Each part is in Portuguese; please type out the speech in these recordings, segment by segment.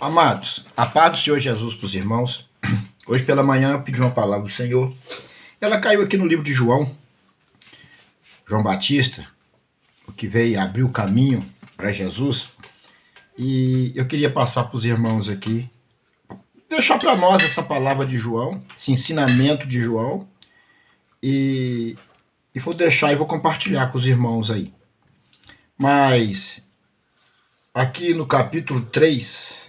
Amados, a paz do Senhor Jesus para os irmãos. Hoje pela manhã eu pedi uma palavra do Senhor. Ela caiu aqui no livro de João Batista, o que veio abrir o caminho para Jesus. E eu queria passar para os irmãos aqui, deixar para nós essa palavra de João, esse ensinamento de João. E vou deixar e vou compartilhar com os irmãos aí. Mas aqui no capítulo 3...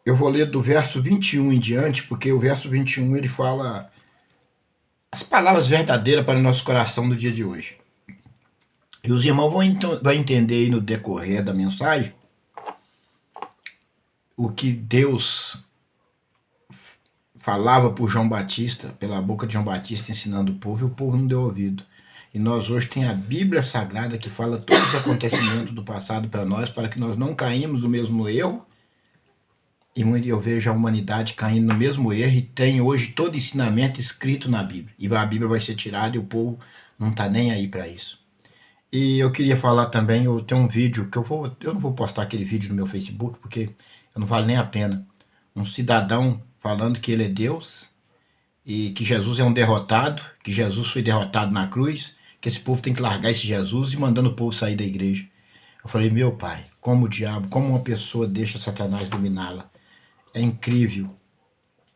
eu vou ler do verso 21 em diante, porque o verso 21 ele fala as palavras verdadeiras para o nosso coração no dia de hoje. E os irmãos vão entender aí no decorrer da mensagem o que Deus falava por João Batista, pela boca de João Batista, ensinando o povo, e o povo não deu ouvido. E nós hoje tem a Bíblia Sagrada que fala todos os acontecimentos do passado para nós, para que nós não caímos no mesmo erro. E eu vejo a humanidade caindo no mesmo erro, e tem hoje todo ensinamento escrito na Bíblia. E a Bíblia vai ser tirada e o povo não está nem aí para isso. E eu queria falar também, eu tenho um vídeo que eu não vou postar aquele vídeo no meu Facebook, porque não vale nem a pena. Um cidadão falando que ele é Deus e que Jesus é um derrotado, que Jesus foi derrotado na cruz, que esse povo tem que largar esse Jesus, e mandando o povo sair da igreja. Eu falei, meu pai, como o diabo, como uma pessoa deixa Satanás dominá-la? É incrível.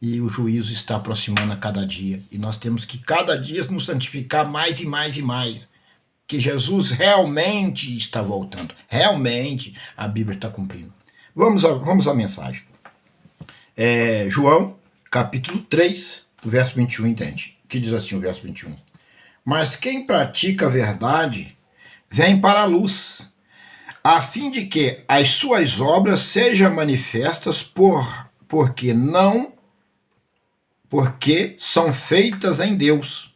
E o juízo está aproximando a cada dia. E nós temos que cada dia nos santificar mais e mais e mais. Que Jesus realmente está voltando. Realmente a Bíblia está cumprindo. Vamos à mensagem. João, capítulo 3, verso 21, entende? Que diz assim o verso 21. Mas quem pratica a verdade vem para a luz, a fim de que as suas obras sejam manifestas porque são feitas em Deus.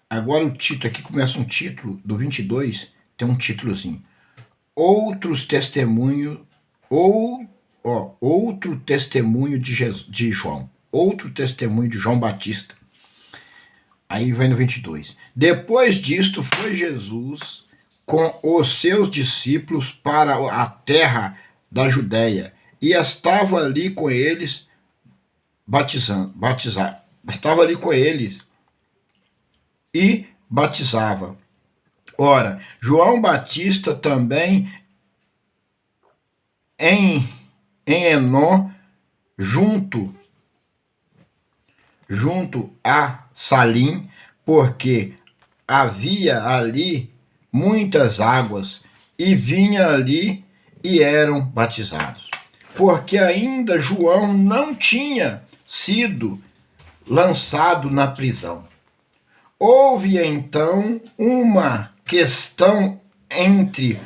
Agora o título, aqui começa um título do 22, tem um títulozinho. Outro testemunho de João. Outro testemunho de João Batista. Aí vem no 22. Depois disto foi Jesus com os seus discípulos para a terra da Judéia, e estava ali com eles estava ali com eles e batizava. Ora, João Batista também em Enom, junto a Salim, porque havia ali muitas águas, e vinha ali e eram batizados. Porque ainda João não tinha sido lançado na prisão. Houve então uma questão entre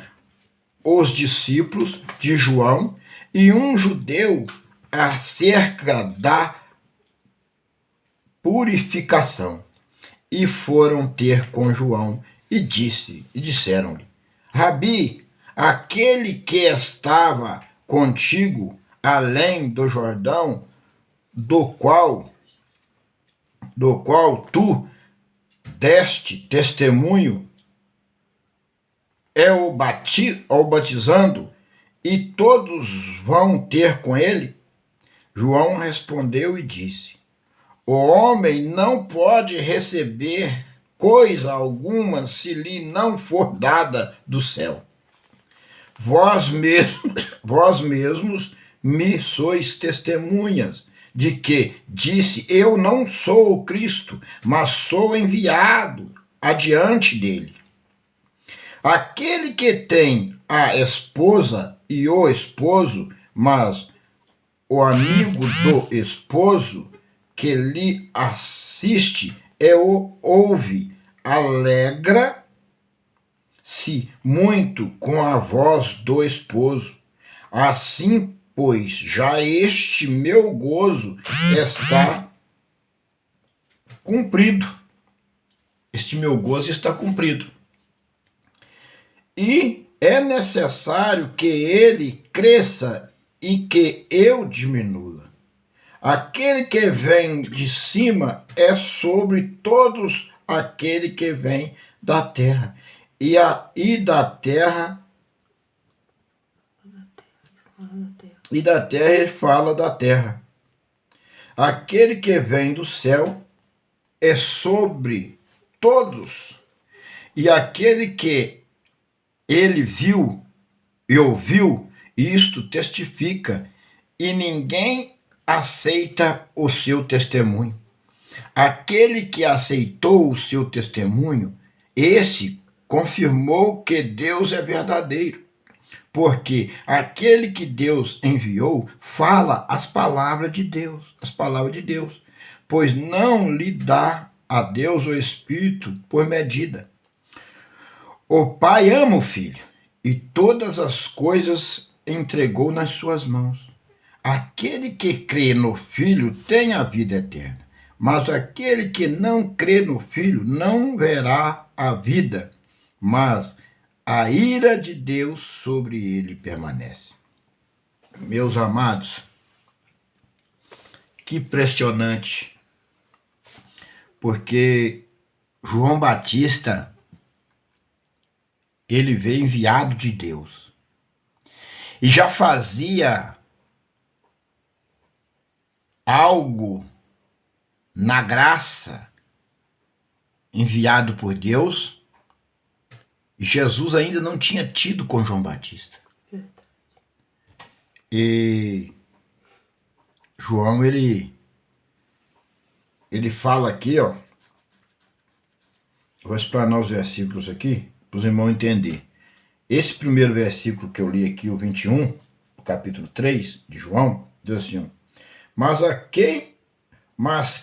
os discípulos de João e um judeu acerca da purificação. E foram ter com João e disseram-lhe: Rabi, aquele que estava contigo além do Jordão, do qual tu deste testemunho, é o batizando, e todos vão ter com ele? João respondeu e disse: o homem não pode receber coisa alguma se lhe não for dada do céu. Vós mesmos me sois testemunhas de que disse: eu não sou o Cristo, mas sou enviado adiante dele. Aquele que tem a esposa e o esposo, mas o amigo do esposo que lhe assiste ouve, alegra-se muito com a voz do esposo. Assim, pois, já este meu gozo está cumprido. Este meu gozo está cumprido. E é necessário que ele cresça e que eu diminua. Aquele que vem de cima é sobre todos aquele que vem da terra. E da terra E da terra ele fala da terra. Aquele que vem do céu é sobre todos. E aquele que ele viu e ouviu, isto testifica, e ninguém aceita o seu testemunho. Aquele que aceitou o seu testemunho, esse confirmou que Deus é verdadeiro, porque aquele que Deus enviou fala as palavras de Deus, pois não lhe dá a Deus o Espírito por medida. O Pai ama o Filho e todas as coisas entregou nas suas mãos. Aquele que crê no Filho tem a vida eterna, mas aquele que não crê no Filho não verá a vida, mas a ira de Deus sobre ele permanece. Meus amados, que impressionante, porque João Batista, ele veio enviado de Deus e já fazia algo na graça enviado por Deus, e Jesus ainda não tinha tido com João Batista. E João, ele fala aqui, ó, vou explanar os versículos aqui, para os irmãos entenderem. Esse primeiro versículo que eu li aqui, o 21, do capítulo 3 de João, diz assim: Mas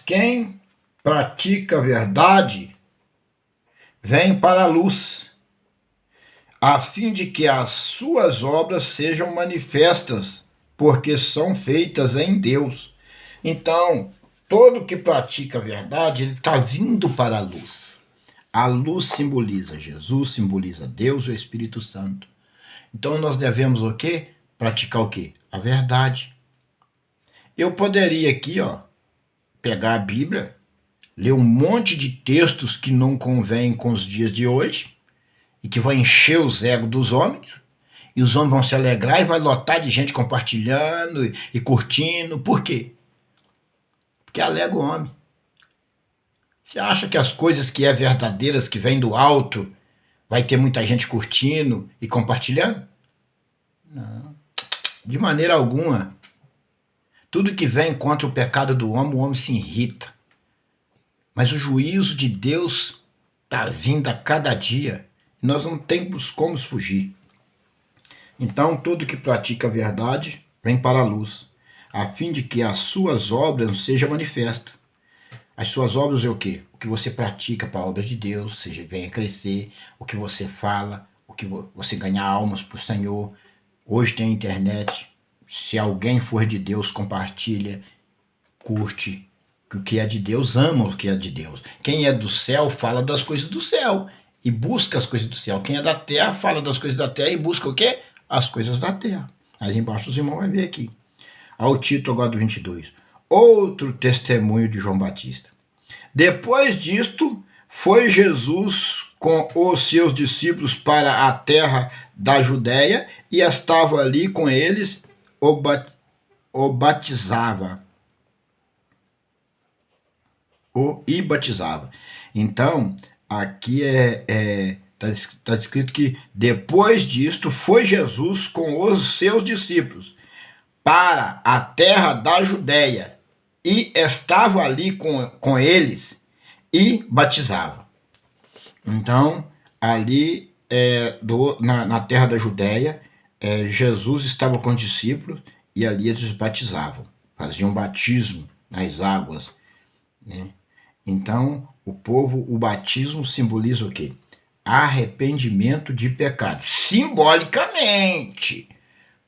quem pratica a verdade vem para a luz, a fim de que as suas obras sejam manifestas, porque são feitas em Deus. Então, todo que pratica a verdade, ele está vindo para a luz. A luz simboliza Jesus, simboliza Deus e o Espírito Santo. Então, nós devemos o quê? Praticar o quê? A verdade. Eu poderia aqui, ó, pegar a Bíblia, ler um monte de textos que não convêm com os dias de hoje e que vai encher os egos dos homens, e os homens vão se alegrar e vai lotar de gente compartilhando e curtindo. Por quê? Porque alega o homem. Você acha que as coisas que é verdadeiras, que vêm do alto, vai ter muita gente curtindo e compartilhando? Não, de maneira alguma. Tudo que vem contra o pecado do homem, o homem se irrita. Mas o juízo de Deus está vindo a cada dia. E nós não temos como fugir. Então, todo que pratica a verdade vem para a luz, a fim de que as suas obras sejam manifestas. As suas obras é o quê? O que você pratica para a obra de Deus, seja venha crescer, o que você fala, o que você ganhar almas para o Senhor. Hoje tem a internet. Se alguém for de Deus, compartilha, curte. O que é de Deus, ama o que é de Deus. Quem é do céu, fala das coisas do céu e busca as coisas do céu. Quem é da terra, fala das coisas da terra e busca o quê? As coisas da terra. Aí embaixo os irmãos vão ver aqui. Ao título agora do 22. Outro testemunho de João Batista. Depois disto, foi Jesus com os seus discípulos para a terra da Judéia e estava ali com eles, o batizava. E batizava. Então, aqui está escrito que depois disto foi Jesus com os seus discípulos para a terra da Judéia e estava ali com eles e batizava. Então, ali na terra da Judéia, Jesus estava com os discípulos e ali eles batizavam, faziam batismo nas águas, né? Então, o batismo simboliza o quê? Arrependimento de pecado, simbolicamente.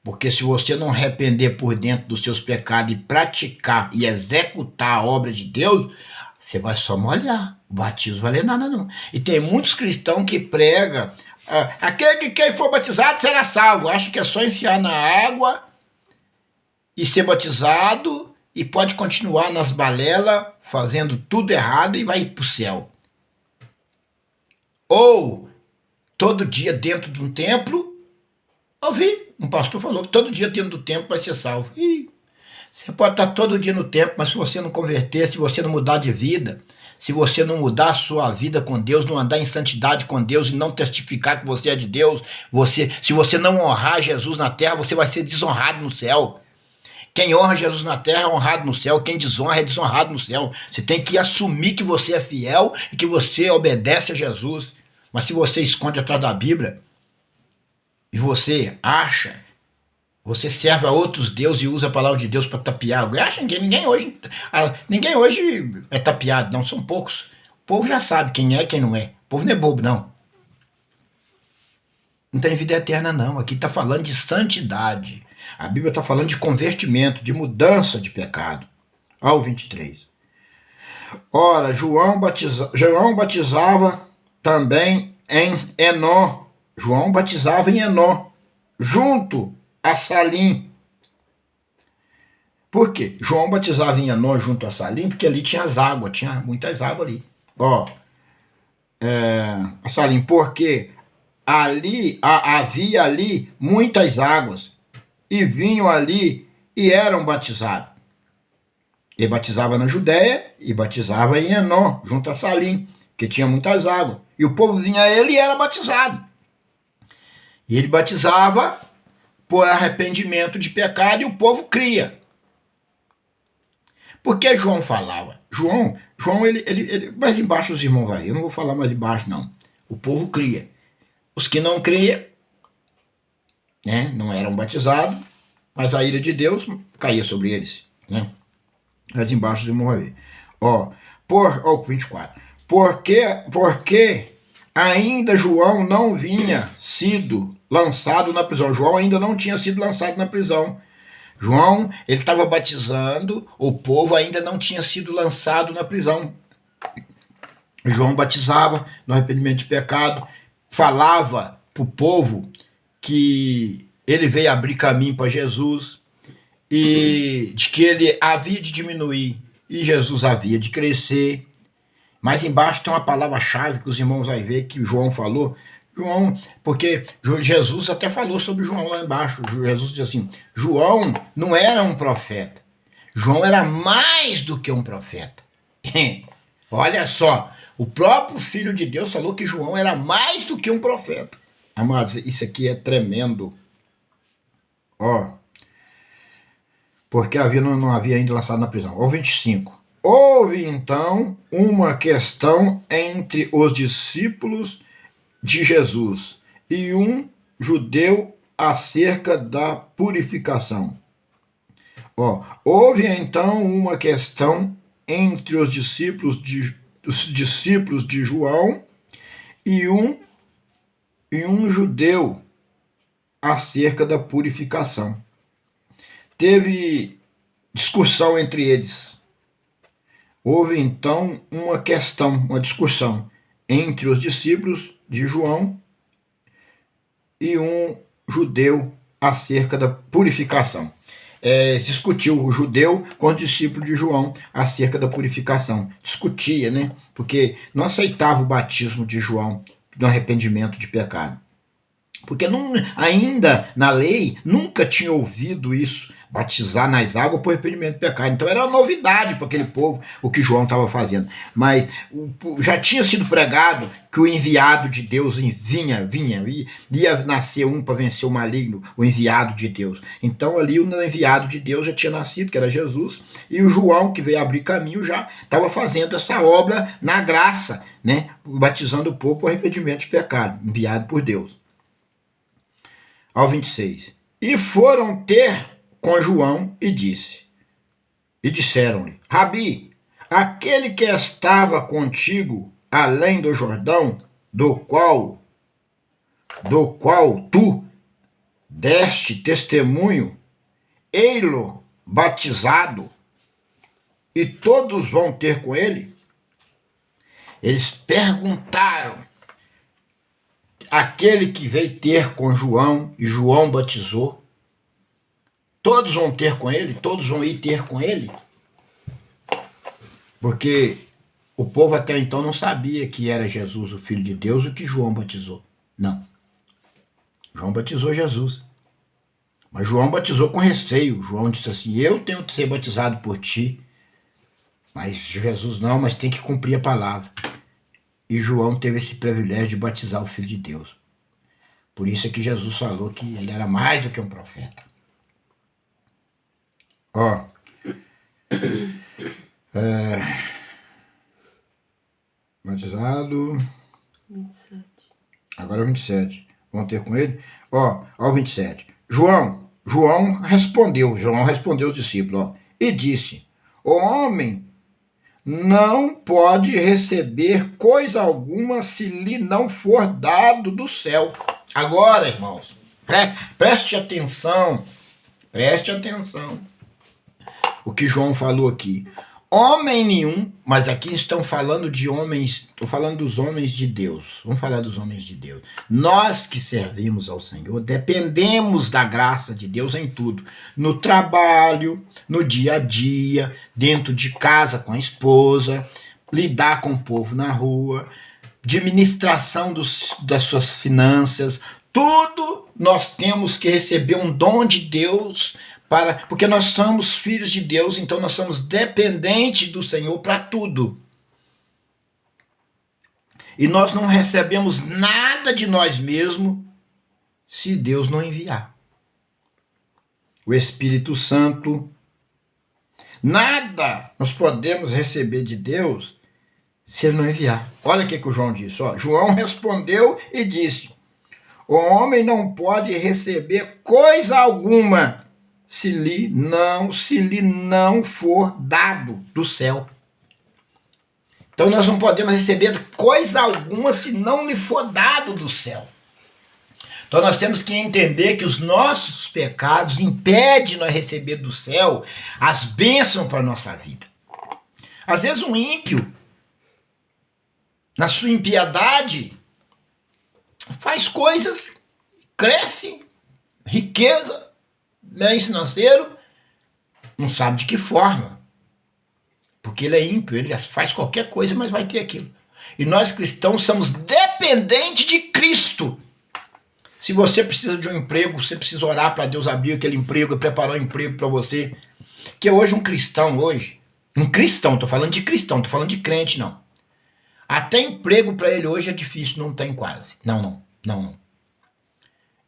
Porque se você não arrepender por dentro dos seus pecados e praticar e executar a obra de Deus, você vai só molhar. O batismo não vale nada, não. E tem muitos cristãos que pregam, aquele que quem for batizado será salvo. Acha que é só enfiar na água e ser batizado e pode continuar nas balelas, fazendo tudo errado e vai ir para o céu. Ou todo dia dentro de um templo Ouvi, um pastor falou que todo dia dentro do templo vai ser salvo. E você pode estar todo dia no templo, mas se você não converter, se você não mudar de vida, se você não mudar a sua vida com Deus, não andar em santidade com Deus e não testificar que você é de Deus, se você não honrar Jesus na terra, você vai ser desonrado no céu. Quem honra Jesus na terra é honrado no céu, quem desonra é desonrado no céu. Você tem que assumir que você é fiel e que você obedece a Jesus. Mas se você esconde atrás da Bíblia e você acha, você serve a outros deuses e usa a palavra de Deus para tapear alguém, acha que ninguém hoje é tapeado, não, são poucos. O povo já sabe quem é e quem não é. O povo não é bobo, não. Não tem vida eterna, não. Aqui está falando de santidade. A Bíblia está falando de convertimento, de mudança de pecado. Olha o 23. Ora, João batizava também em Enó. João batizava em Enó, junto a Salim. Por quê? João batizava em Enó junto a Salim, porque ali tinha as águas, tinha muitas águas ali. A Salim, porque havia ali muitas águas, e vinham ali e eram batizados. Ele batizava na Judéia e batizava em Enó, junto a Salim, que tinha muitas águas. E o povo vinha a ele e era batizado. E ele batizava por arrependimento de pecado e o povo cria. Porque João falava. João ele mais embaixo os irmãos vai. Eu não vou falar mais embaixo, não. O povo cria. Os que não criam, né, não eram batizados, mas a ira de Deus caía sobre eles, né? Mas embaixo os irmãos vai ver. 24. Porque ainda João não vinha sido lançado na prisão. João ainda não tinha sido lançado na prisão. João, ele estava batizando, o povo ainda não tinha sido lançado na prisão. João batizava no arrependimento de pecado, falava para o povo que ele veio abrir caminho para Jesus e de que ele havia de diminuir e Jesus havia de crescer. Mas embaixo tem uma palavra-chave que os irmãos vão ver que João falou. João, porque Jesus até falou sobre João lá embaixo. Jesus diz assim, João não era um profeta. João era mais do que um profeta. Olha só, o próprio Filho de Deus falou que João era mais do que um profeta. Amados, isso aqui é tremendo. Porque não havia ainda lançado na prisão. 25. Houve então uma questão entre os discípulos de Jesus e um judeu acerca da purificação. Houve então uma questão entre os discípulos de João e um judeu acerca da purificação. Teve discussão entre eles. Houve então uma discussão entre os discípulos de João e um judeu acerca da purificação. Discutiu o judeu com o discípulo de João acerca da purificação. Discutia, né? Porque não aceitava o batismo de João do arrependimento de pecado. Porque ainda na lei nunca tinha ouvido isso, batizar nas águas por arrependimento de pecado. Então era uma novidade para aquele povo o que João estava fazendo. Mas já tinha sido pregado que o enviado de Deus vinha, ia nascer um para vencer o maligno, o enviado de Deus. Então ali o enviado de Deus já tinha nascido, que era Jesus, e o João, que veio abrir caminho, já estava fazendo essa obra na graça, né? Batizando o povo por arrependimento de pecado, enviado por Deus. Ao 26. E foram ter com João e disseram-lhe, Rabi, aquele que estava contigo além do Jordão, do qual tu deste testemunho, ei-lo batizado, e todos vão ter com ele? Eles perguntaram. Aquele que veio ter com João e João batizou, todos vão ter com ele? Todos vão ir ter com ele? Porque o povo até então não sabia que era Jesus, o Filho de Deus, o que João batizou. Não. João batizou Jesus. Mas João batizou com receio. João disse assim, eu tenho que ser batizado por ti. Mas Jesus não, mas tem que cumprir a palavra. E João teve esse privilégio de batizar o Filho de Deus. Por isso é que Jesus falou que ele era mais do que um profeta. Ó. Batizado. 27. Agora 27. Vamos ter com ele? Ó o 27. João respondeu aos discípulos, ó, e disse, o homem não pode receber coisa alguma se lhe não for dado do céu. Agora, irmãos, preste atenção o que João falou aqui. Homem nenhum, mas aqui estão falando de homens, estou falando dos homens de Deus. Vamos falar dos homens de Deus. Nós que servimos ao Senhor, dependemos da graça de Deus em tudo. No trabalho, no dia a dia, dentro de casa com a esposa, lidar com o povo na rua, administração das suas finanças, tudo nós temos que receber um dom de Deus, porque nós somos filhos de Deus, então nós somos dependentes do Senhor para tudo. E nós não recebemos nada de nós mesmos se Deus não enviar. O Espírito Santo, nada nós podemos receber de Deus se Ele não enviar. Olha o que o João disse. Ó. João respondeu e disse, o homem não pode receber coisa alguma se lhe não for dado do céu. Então nós não podemos receber coisa alguma se não lhe for dado do céu. Então nós temos que entender que os nossos pecados impedem nós receber do céu as bênçãos para a nossa vida. Às vezes um ímpio, na sua impiedade, faz coisas, cresce, riqueza, bem financeiro, não sabe de que forma, porque ele é ímpio, ele faz qualquer coisa, mas vai ter aquilo. E nós cristãos somos dependentes de Cristo. Se você precisa de um emprego, você precisa orar para Deus abrir aquele emprego e preparar um emprego para você. Que hoje um cristão, estou falando de cristão, estou falando de crente, não. Até emprego para ele hoje é difícil, não tem quase. Não.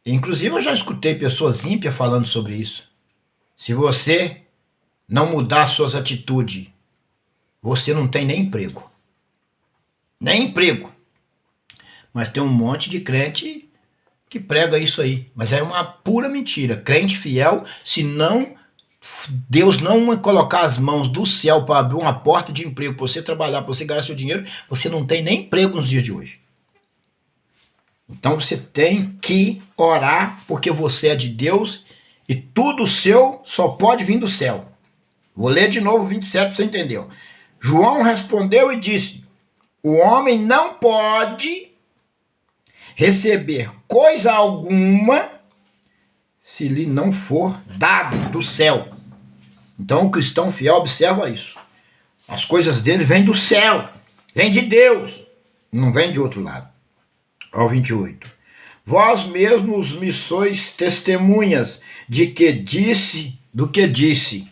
Inclusive eu já escutei pessoas ímpias falando sobre isso. Se você não mudar suas atitudes, você não tem nem emprego. Nem emprego. Mas tem um monte de crente que prega isso aí. Mas é uma pura mentira. Crente fiel, se não Deus não colocar as mãos do céu para abrir uma porta de emprego, para você trabalhar, para você ganhar seu dinheiro, você não tem nem emprego nos dias de hoje. Então você tem que orar, porque você é de Deus e tudo seu só pode vir do céu. Vou ler de novo 27 para você entender. João respondeu e disse, o homem não pode receber coisa alguma se lhe não for dado do céu. Então o cristão fiel observa isso. As coisas dele vêm do céu, vêm de Deus, não vêm de outro lado. Ao 28. Vós mesmos me sois testemunhas do que disse.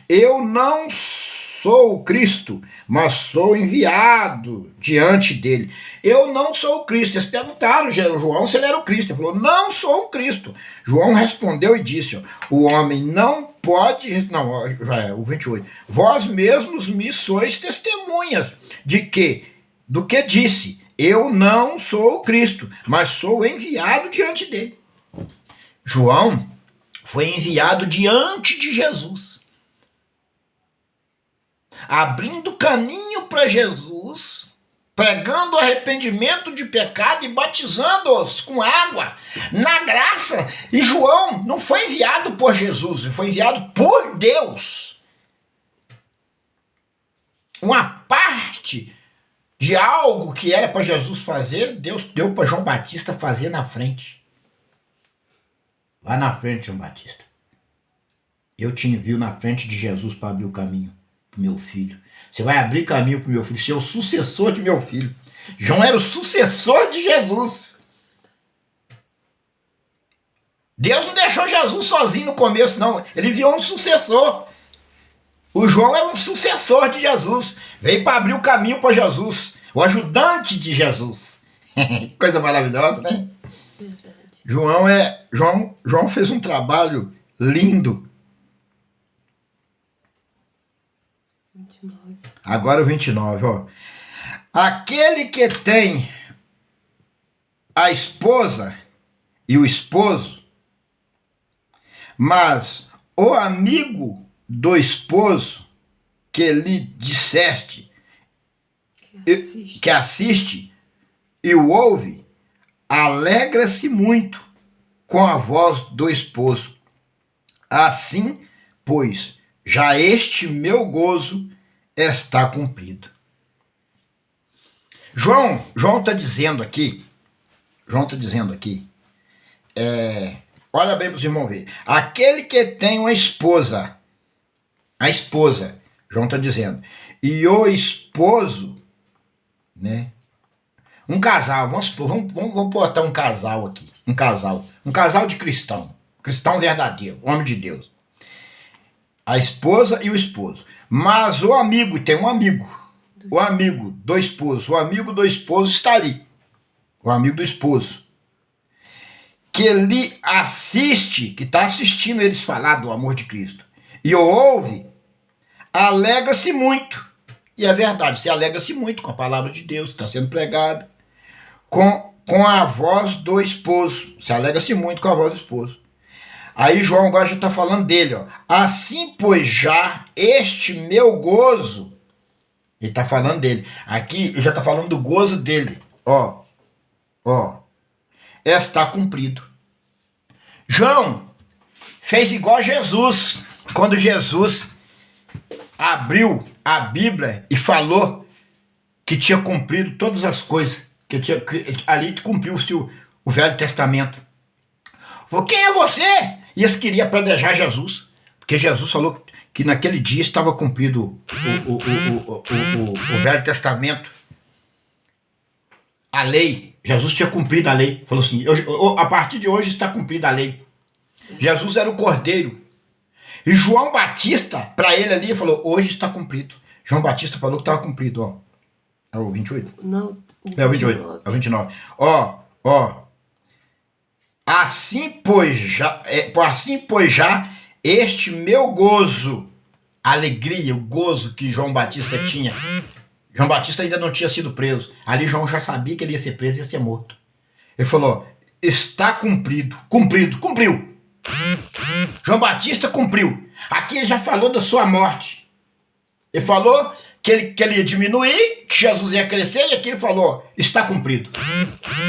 Eu não sou o Cristo, mas sou enviado diante dele. Eu não sou o Cristo. Eles perguntaram João se ele era o Cristo. Ele falou, não sou o Cristo. João respondeu e disse, o homem não pode... Não, já é o 28. Vós mesmos me sois testemunhas do que disse. Eu não sou o Cristo, mas sou enviado diante dele. João foi enviado diante de Jesus, abrindo caminho para Jesus, pregando arrependimento de pecado e batizando-os com água, na graça. E João não foi enviado por Jesus, ele foi enviado por Deus. Uma parte de algo que era para Jesus fazer, Deus deu para João Batista fazer na frente. Vai na frente, João Batista. Eu te envio na frente de Jesus para abrir o caminho para o meu filho. Você vai abrir caminho para o meu filho, você é o sucessor de meu filho. João era o sucessor de Jesus. Deus não deixou achou Jesus sozinho no começo, não. Ele viu um sucessor. O João era um sucessor de Jesus. Veio para abrir o caminho para Jesus. O ajudante de Jesus. Coisa maravilhosa, né? Verdade. João fez um trabalho lindo. 29. Agora o 29, ó. Aquele que tem a esposa e o esposo, mas o amigo do esposo que lhe disseste, que assiste e o ouve, alegra-se muito com a voz do esposo. Assim, pois, já este meu gozo está cumprido. João está dizendo aqui, olha bem para os irmãos verem, aquele que tem uma esposa, João está dizendo, e o esposo, né? Um casal, vamos botar um casal aqui, um casal de cristão verdadeiro, homem de Deus. A esposa e o esposo. Mas o amigo, tem um amigo, o amigo do esposo está ali, o amigo do esposo, que lhe assiste, que está assistindo eles falar do amor de Cristo, e o ouve, alegra-se muito. E é verdade, se alegra-se muito com a palavra de Deus que está sendo pregada, com a voz do esposo, se alegra-se muito com a voz do esposo. Aí João agora já está falando dele, ó. Assim, pois, já este meu gozo, ele está falando dele. Aqui ele já está falando do gozo dele, ó, está cumprido. João fez igual Jesus, quando Jesus abriu a Bíblia e falou que tinha cumprido todas as coisas, que ali cumpriu-se o Velho Testamento. Falou, quem é você? E eles queriam apedrejar Jesus, porque Jesus falou que naquele dia estava cumprido o Velho Testamento, a lei. Jesus tinha cumprido a lei. Falou assim, a partir de hoje está cumprida a lei. Jesus era o Cordeiro. E João Batista, para ele ali, falou, hoje está cumprido. João Batista falou que estava cumprido, ó. É o 28? Não, é o 28, é o 29. Ó. Assim, pois já, este meu gozo, alegria, o gozo que João Batista tinha. João Batista ainda não tinha sido preso. Ali João já sabia que ele ia ser preso e ia ser morto. Ele falou, está cumprido. Cumpriu. João Batista cumpriu. Aqui ele já falou da sua morte. Ele falou que ele ia diminuir, que Jesus ia crescer, e aqui ele falou, está cumprido.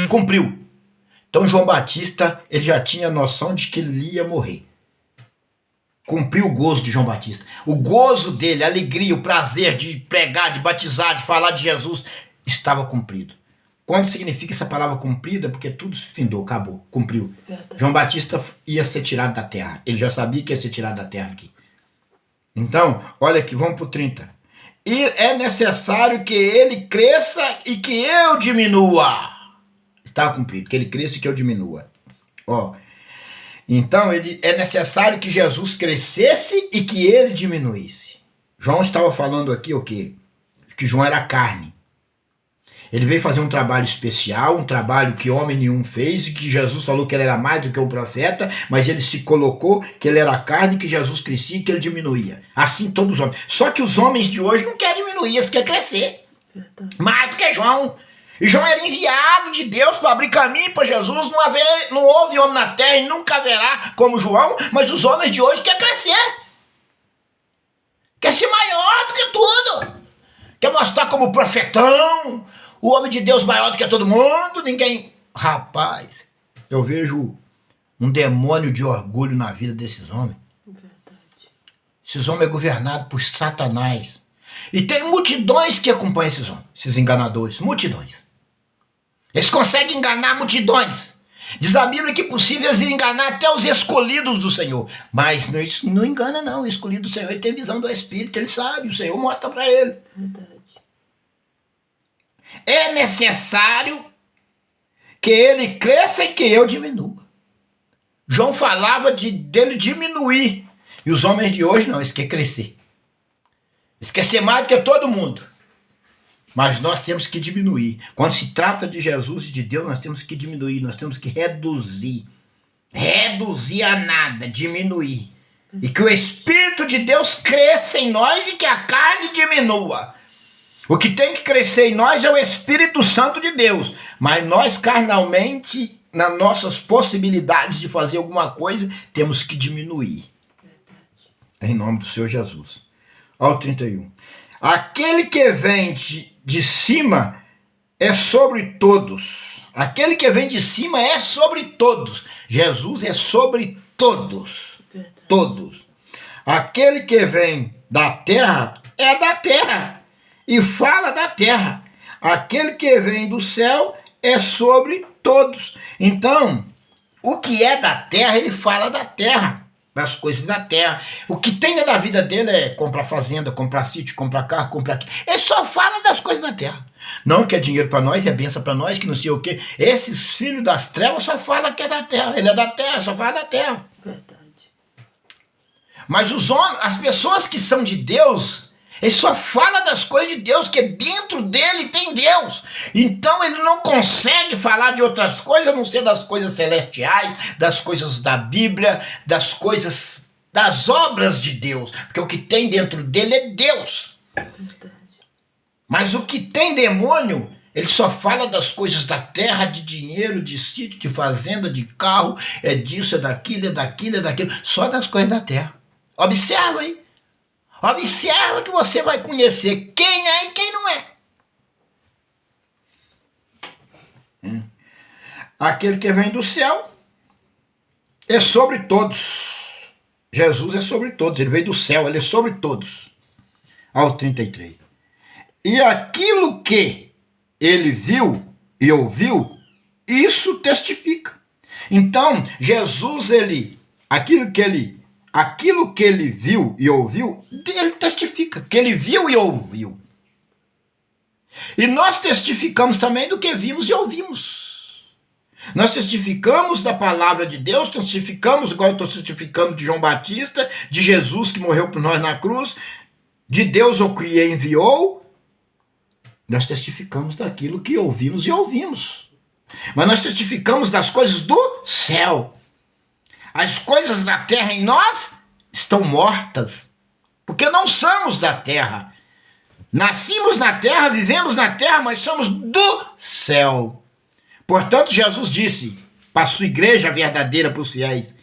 Cumpriu. Então João Batista, ele já tinha noção de que ele ia morrer. Cumpriu o gozo de João Batista. O gozo dele, a alegria, o prazer de pregar, de batizar, de falar de Jesus, estava cumprido. Quando significa essa palavra cumprida? Porque tudo se findou, acabou, cumpriu. Verdade. João Batista ia ser tirado da terra. Ele já sabia que ia ser tirado da terra aqui. Então, olha aqui, vamos para o 30. E é necessário que ele cresça e que eu diminua. Está cumprido, que ele cresça e que eu diminua. Ó. Então, é necessário que Jesus crescesse e que ele diminuísse. João estava falando aqui o quê? Que João era carne. Ele veio fazer um trabalho especial, um trabalho que homem nenhum fez, e que Jesus falou que ele era mais do que um profeta, mas ele se colocou que ele era carne, que Jesus crescia e que ele diminuía. Assim todos os homens. Só que os homens de hoje não querem diminuir, eles querem crescer. Verdade. Mais do que João. E João era enviado de Deus para abrir caminho para Jesus. Não houve homem na terra e nunca haverá como João, mas os homens de hoje querem crescer. Quer ser maior do que tudo. Quer mostrar como profetão, o homem de Deus maior do que todo mundo. Ninguém... Rapaz, eu vejo um demônio de orgulho na vida desses homens. Verdade. Esses homens são governados por Satanás. E tem multidões que acompanham esses homens, esses enganadores, multidões. Eles conseguem enganar multidões. Diz a Bíblia que é possível enganar até os escolhidos do Senhor. Mas isso não engana não, o escolhido do Senhor, ele tem visão do Espírito, ele sabe, o Senhor mostra para ele. Verdade. É necessário que ele cresça e que eu diminua. João falava dele diminuir. E os homens de hoje não, eles querem crescer. Eles querem ser mais do que todo mundo. Mas nós temos que diminuir. Quando se trata de Jesus e de Deus, nós temos que diminuir, nós temos que reduzir. Reduzir a nada, diminuir. E que o Espírito de Deus cresça em nós e que a carne diminua. O que tem que crescer em nós é o Espírito Santo de Deus. Mas nós, carnalmente, nas nossas possibilidades de fazer alguma coisa, temos que diminuir. Em nome do Senhor Jesus. Olha o 31. Aquele que vem de cima é sobre todos. Aquele que vem de cima é sobre todos. Jesus é sobre todos. Todos. Aquele que vem da terra é da terra e fala da terra. Aquele que vem do céu é sobre todos. Então, o que é da terra, ele fala da terra, das coisas da terra. O que tem da vida dele é comprar fazenda, comprar sítio, comprar carro, comprar aquilo. Ele só fala das coisas da terra. Não que é dinheiro para nós, é bênção para nós, que não sei o quê. Esses filhos das trevas só falam que é da terra. Ele é da terra, só fala da terra. Verdade. Mas os homens, as pessoas que são de Deus, ele só fala das coisas de Deus, que dentro dele tem Deus. Então ele não consegue falar de outras coisas, a não ser das coisas celestiais, das coisas da Bíblia, das coisas, das obras de Deus. Porque o que tem dentro dele é Deus. Verdade. Mas o que tem demônio, ele só fala das coisas da terra, de dinheiro, de sítio, de fazenda, de carro, é disso, é daquilo, é daquilo, é daquilo. Só das coisas da terra. Observa, hein? Observa que você vai conhecer quem é e quem não é. Aquele que vem do céu é sobre todos. Jesus é sobre todos. Ele veio do céu, ele é sobre todos. Ao 33. E aquilo que ele viu e ouviu, isso testifica. Então, Jesus, aquilo que ele viu e ouviu, ele testifica, que ele viu e ouviu. E nós testificamos também do que vimos e ouvimos. Nós testificamos da palavra de Deus, testificamos, igual eu estou testificando de João Batista, de Jesus que morreu por nós na cruz, de Deus o que enviou. Nós testificamos daquilo que ouvimos e ouvimos. Mas nós testificamos das coisas do céu. As coisas da terra em nós estão mortas, porque não somos da terra. Nascimos na terra, vivemos na terra, mas somos do céu. Portanto, Jesus disse para a sua igreja verdadeira, para os fiéis: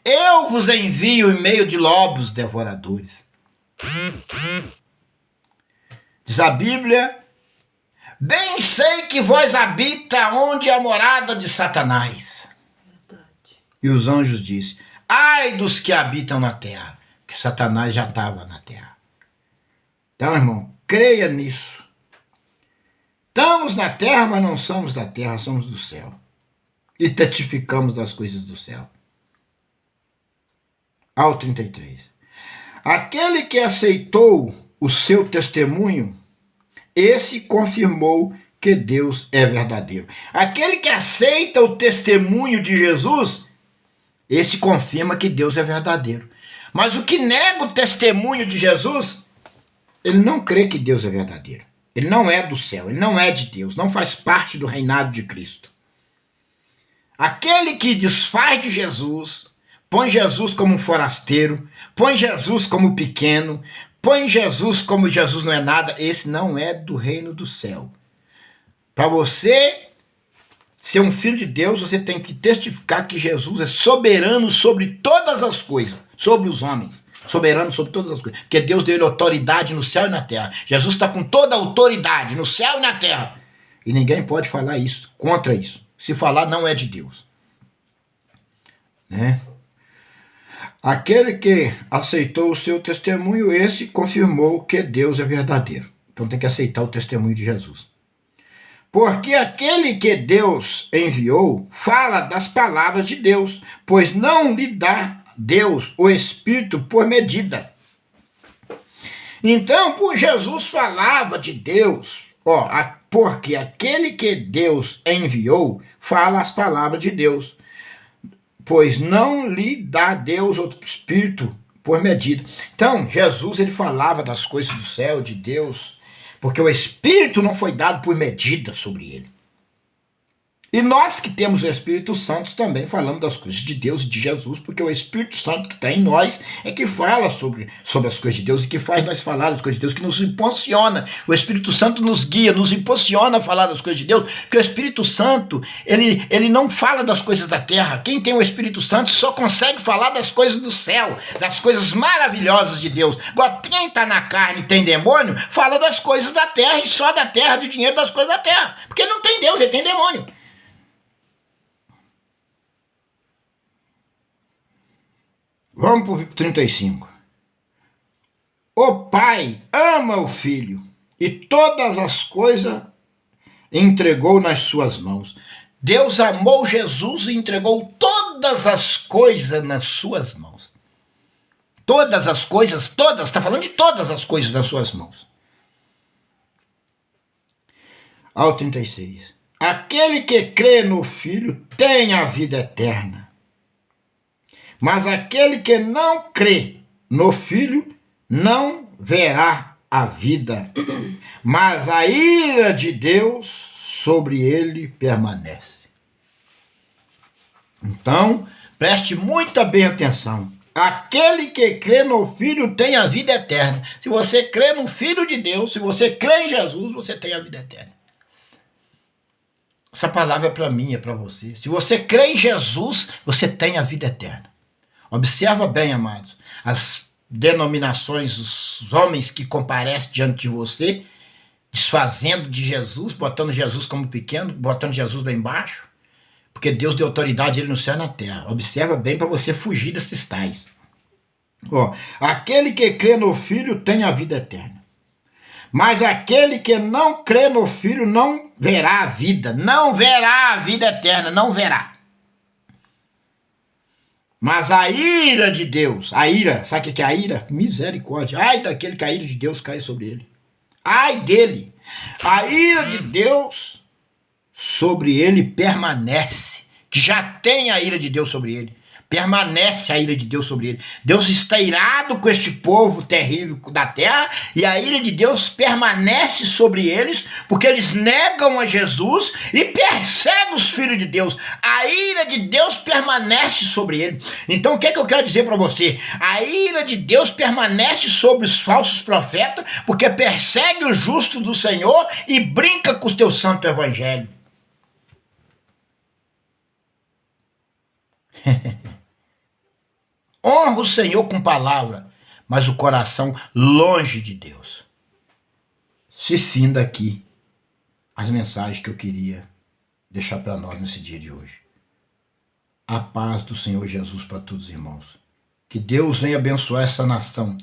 eu vos envio em meio de lobos devoradores. Diz a Bíblia: bem sei que vós habita onde é a morada de Satanás. E os anjos dizem: ai dos que habitam na terra, que Satanás já estava na terra. Então, irmão, creia nisso. Estamos na terra, mas não somos da terra, somos do céu. E testificamos das coisas do céu. Ao 33. Aquele que aceitou o seu testemunho, esse confirmou que Deus é verdadeiro. Aquele que aceita o testemunho de Jesus, esse confirma que Deus é verdadeiro. Mas o que nega o testemunho de Jesus, ele não crê que Deus é verdadeiro. Ele não é do céu, ele não é de Deus, não faz parte do reinado de Cristo. Aquele que desfaz de Jesus, põe Jesus como um forasteiro, põe Jesus como pequeno, põe Jesus como Jesus não é nada, esse não é do reino do céu. Para você ser um filho de Deus, você tem que testificar que Jesus é soberano sobre todas as coisas, sobre os homens, soberano sobre todas as coisas, porque Deus deu ele autoridade no céu e na terra. Jesus está com toda a autoridade no céu e na terra, e ninguém pode falar isso, contra isso. Se falar, não é de Deus. Né? Aquele que aceitou o seu testemunho, esse confirmou que Deus é verdadeiro. Então tem que aceitar o testemunho de Jesus. Porque aquele que Deus enviou fala das palavras de Deus, pois não lhe dá Deus o Espírito por medida. Então, por Jesus falava de Deus, porque aquele que Deus enviou fala as palavras de Deus, pois não lhe dá Deus outro espírito por medida. Então, Jesus, ele falava das coisas do céu, de Deus, porque o Espírito não foi dado por medida sobre ele. E nós que temos o Espírito Santo também falamos das coisas de Deus e de Jesus, porque o Espírito Santo que está em nós é que fala sobre as coisas de Deus e que faz nós falar das coisas de Deus, que nos impulsiona. O Espírito Santo nos guia, nos impulsiona a falar das coisas de Deus, porque o Espírito Santo, ele não fala das coisas da terra. Quem tem o Espírito Santo só consegue falar das coisas do céu, das coisas maravilhosas de Deus. Agora, quem está na carne e tem demônio, fala das coisas da terra e só da terra, de dinheiro das coisas da terra. Porque ele não tem Deus, ele tem demônio. Vamos para o 35. O Pai ama o Filho e todas as coisas entregou nas suas mãos. Deus amou Jesus e entregou todas as coisas nas suas mãos. Todas as coisas, todas, está falando de todas as coisas nas suas mãos. Ao 36. Aquele que crê no Filho tem a vida eterna. Mas aquele que não crê no Filho não verá a vida, mas a ira de Deus sobre ele permanece. Então, preste muita bem atenção. Aquele que crê no Filho tem a vida eterna. Se você crê no Filho de Deus, se você crê em Jesus, você tem a vida eterna. Essa palavra é para mim, é para você. Se você crê em Jesus, você tem a vida eterna. Observa bem, amados, as denominações, os homens que comparecem diante de você, desfazendo de Jesus, botando Jesus como pequeno, botando Jesus lá embaixo, porque Deus deu autoridade a ele no céu e na terra. Observa bem para você fugir desses tais. Aquele que crê no Filho tem a vida eterna. Mas aquele que não crê no Filho não verá a vida, não verá a vida eterna, não verá. Mas a ira de Deus, a ira, sabe o que é a ira? Misericórdia. Ai daquele que a ira de Deus cai sobre ele. Ai dele. A ira de Deus sobre ele permanece. Que já tem a ira de Deus sobre ele. Permanece a ira de Deus sobre ele. Deus está irado com este povo terrível da terra e a ira de Deus permanece sobre eles porque eles negam a Jesus e perseguem os filhos de Deus. A ira de Deus permanece sobre ele. Então o que é que eu quero dizer para você? A ira de Deus permanece sobre os falsos profetas porque persegue o justo do Senhor e brinca com o teu santo evangelho. Honra o Senhor com palavra, mas o coração longe de Deus. Se finda aqui as mensagens que eu queria deixar para nós nesse dia de hoje. A paz do Senhor Jesus para todos os irmãos. Que Deus venha abençoar essa nação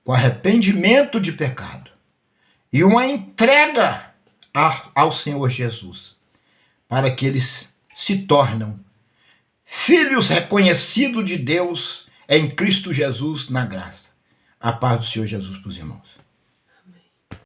com arrependimento de pecado e uma entrega ao Senhor Jesus, para que eles se tornem filhos reconhecidos de Deus em Cristo Jesus na graça. A paz do Senhor Jesus para os irmãos.